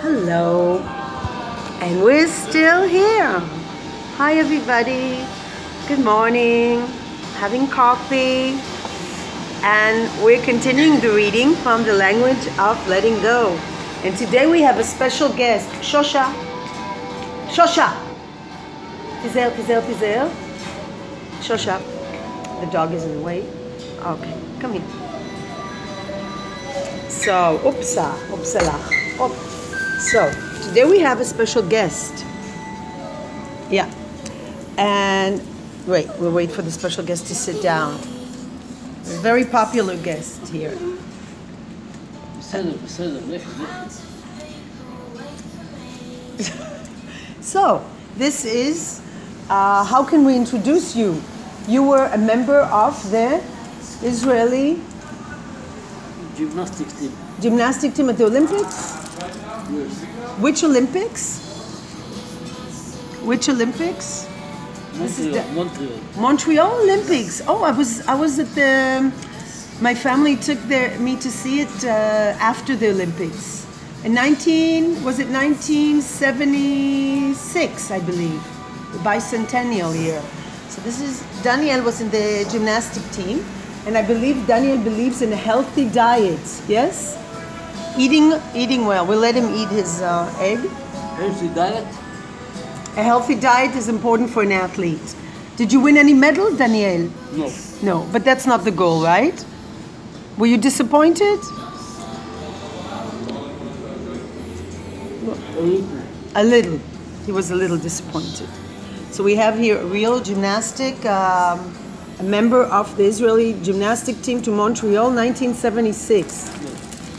Hello, and we're still here. Hi everybody, good morning, having coffee, and we're continuing the reading from the language of letting go. And today we have a special guest, Shosha. Shosha! Fizel, Fizel, Fizel. Shosha. The dog is in the way. Okay, come here. So, upsala. So, today we have a special guest. Yeah. And we'll wait for the special guest to sit down. A very popular guest here. So, this is, how can we introduce you? You were a member of the Israeli gymnastic team at the Olympics? Yes. Which Olympics? Which Olympics? Montreal. Montreal Olympics. Oh, I was at the. My family took me to see it after the Olympics. In 1976, I believe, the bicentennial year. So this is Daniel was in the gymnastic team, and I believe Daniel believes in a healthy diet. Yes, eating well. We'll let him eat his egg. Healthy diet? A healthy diet is important for an athlete. Did you win any medal, Daniel? No. No, but that's not the goal, right? Were you disappointed? A little. A little. He was a little disappointed. So we have here a real gymnastic, a member of the Israeli gymnastic team to Montreal, 1976.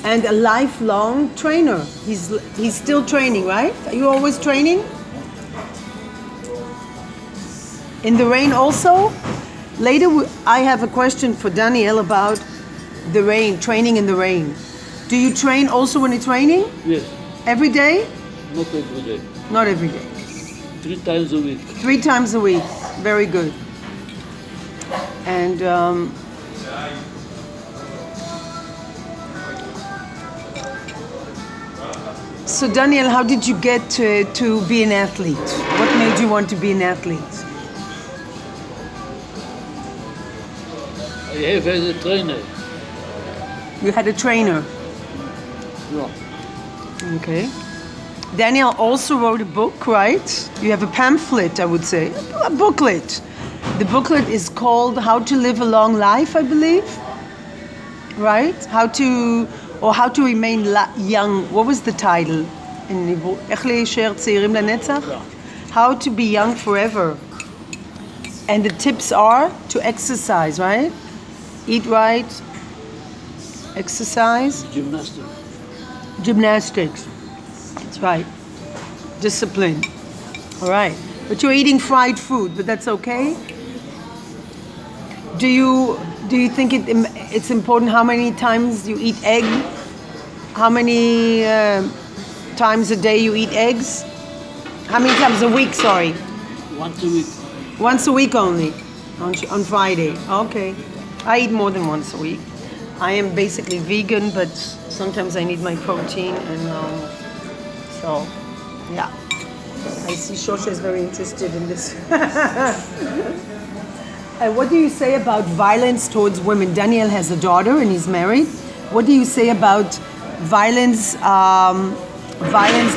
And a lifelong trainer. He's still training, right? Are you always training? In the rain also? Later I have a question for Daniel about the rain, training in the rain. Do you train also when it's raining? Yes. Every day? Not every day. Not every day. 3 times a week. 3 times a week. Very good. And so Daniel, how did you get to be an athlete? What made you want to be an athlete? I have had a trainer. You had a trainer. Yeah. Okay. Daniel also wrote a book, right? You have a pamphlet, I would say. A booklet. The booklet is called How to Live a Long Life, I believe. Right? How to remain young. What was the title? In Hebrew? איך להישאר צעירים לנצח? Yeah. How to be young forever. And the tips are to exercise, right? Eat right. Exercise. Gymnastics. That's right. Discipline. All right. But you're eating fried food, but that's okay? Do you think it's important how many times you eat egg? How many times a day you eat eggs? How many times a week, sorry? Once a week. Once a week only? On Friday. Okay. I eat more than once a week. I am basically vegan, but sometimes I need my protein, and so, yeah. I see Shosha is very interested in this. What do you say about violence towards women? Daniel has a daughter and he's married. What do you say about violence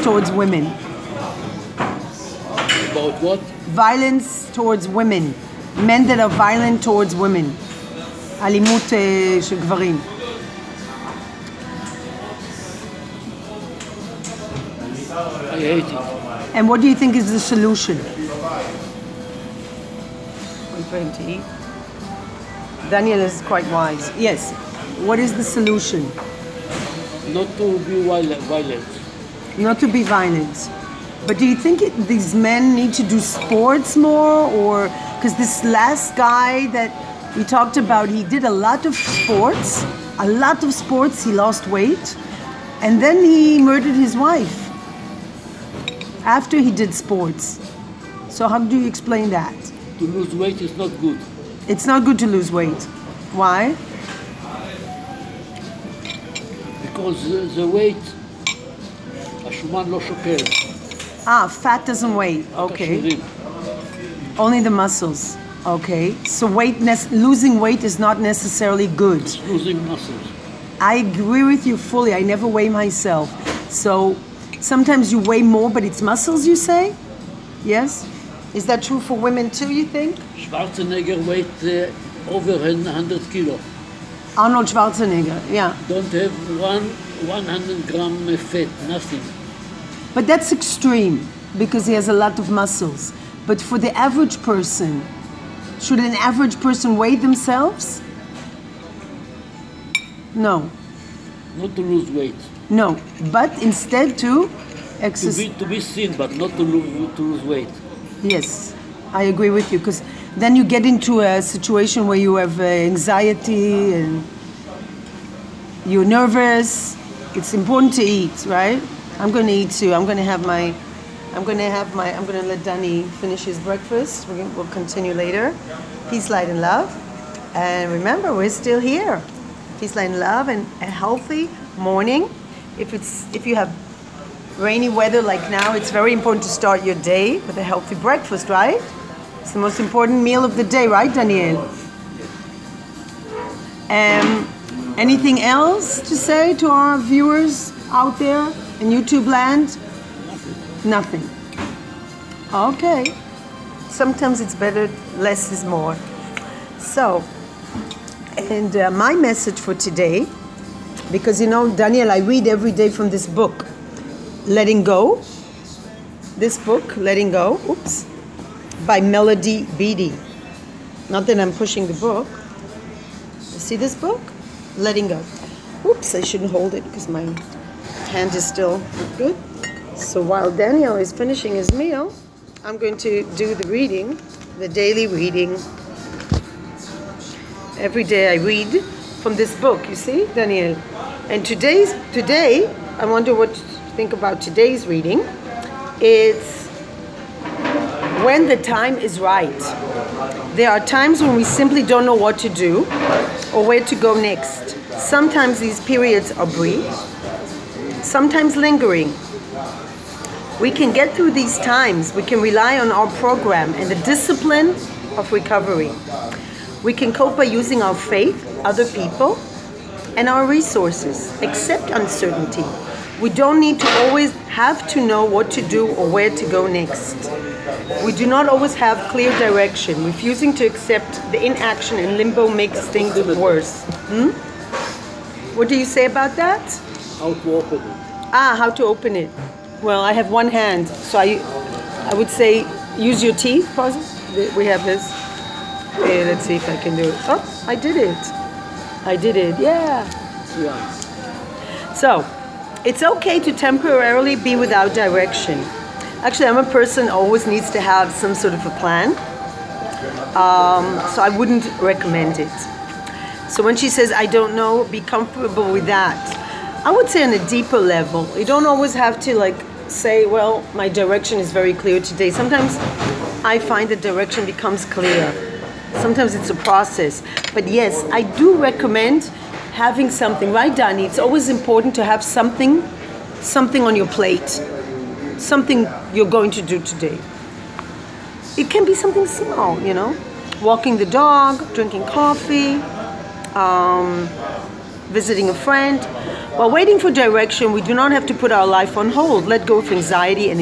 towards women? About what? Violence towards women. Men that are violent towards women. אלימות של גברים. I hate it. And what do you think is the solution? We're trying to eat. Daniel is quite wise. Yes. What is the solution? Not to be violent. Not to be violent. But do you think these men need to do sports more? Or because this last guy that we talked about, he did a lot of sports. He lost weight. And then he murdered his wife after he did sports. So how do you explain that? To lose weight is not good. It's not good to lose weight. Why? Because the weight, השומן לא שוקל. Fat doesn't weigh. Okay. השרירים. Only the muscles. Okay. So losing weight is not necessarily good. Losing muscles. I agree with you fully. I never weigh myself. So sometimes you weigh more, but it's muscles, you say? Yes? Is that true for women too, you think? Schwarzenegger weight over 100 kilo. Arnold Schwarzenegger, yeah. Don't have 100 gram fat, nothing. But that's extreme because he has a lot of muscles. But for the average person, should an average person weigh themselves? No. Not to lose weight. No. But instead to exercise. To be thin, but not to lose weight. Yes, I agree with you because then you get into a situation where you have anxiety and you're nervous. It's important to eat, right? I'm going to eat too. I'm going to let Dani finish his breakfast. We'll continue later. Peace, light, and love. And remember, we're still here. Peace, light, and love, and a healthy morning. If you have rainy weather like now, it's very important to start your day with a healthy breakfast, right? It's the most important meal of the day, right, Daniel? Anything else to say to our viewers out there in YouTube land? Nothing. Okay. Sometimes it's better, less is more. So, and my message for today, because you know, Daniel, I read every day from this book, Letting Go. This book, Letting Go, oops, by Melody Beattie. Not that I'm pushing the book. You see this book? Letting Go. Oops, I shouldn't hold it because my hand is still good. So while Daniel is finishing his meal, I'm going to do the reading, the daily reading. Every day I read from this book, you see, Daniel? And today, I wonder what you think about today's reading. It's when the time is right. There are times when we simply don't know what to do or where to go next. Sometimes these periods are brief, sometimes lingering. We can get through these times. We can rely on our program and the discipline of recovery. We can cope by using our faith, other people, and our resources. Accept uncertainty. We don't need to always have to know what to do or where to go next. We do not always have clear direction. Refusing to accept the inaction and limbo makes things worse. What do you say about that? How to open it. How to open it. Well, I have one hand, so I would say use your teeth. Pause. We have this. Okay, let's see if I can do it. Oh, I did it. I did it. Yeah. So, it's okay to temporarily be without direction. Actually, I'm a person who always needs to have some sort of a plan. So I wouldn't recommend it. So when she says, I don't know, be comfortable with that. I would say on a deeper level. You don't always have to say, well, my direction is very clear today. Sometimes I find the direction becomes clear. Sometimes it's a process. But yes, I do recommend having something, right, Dani? It's always important to have something on your plate. Something you're going to do today. It can be something small, you know. Walking the dog, drinking coffee, visiting a friend. While waiting for direction, we do not have to put our life on hold. Let go of anxiety and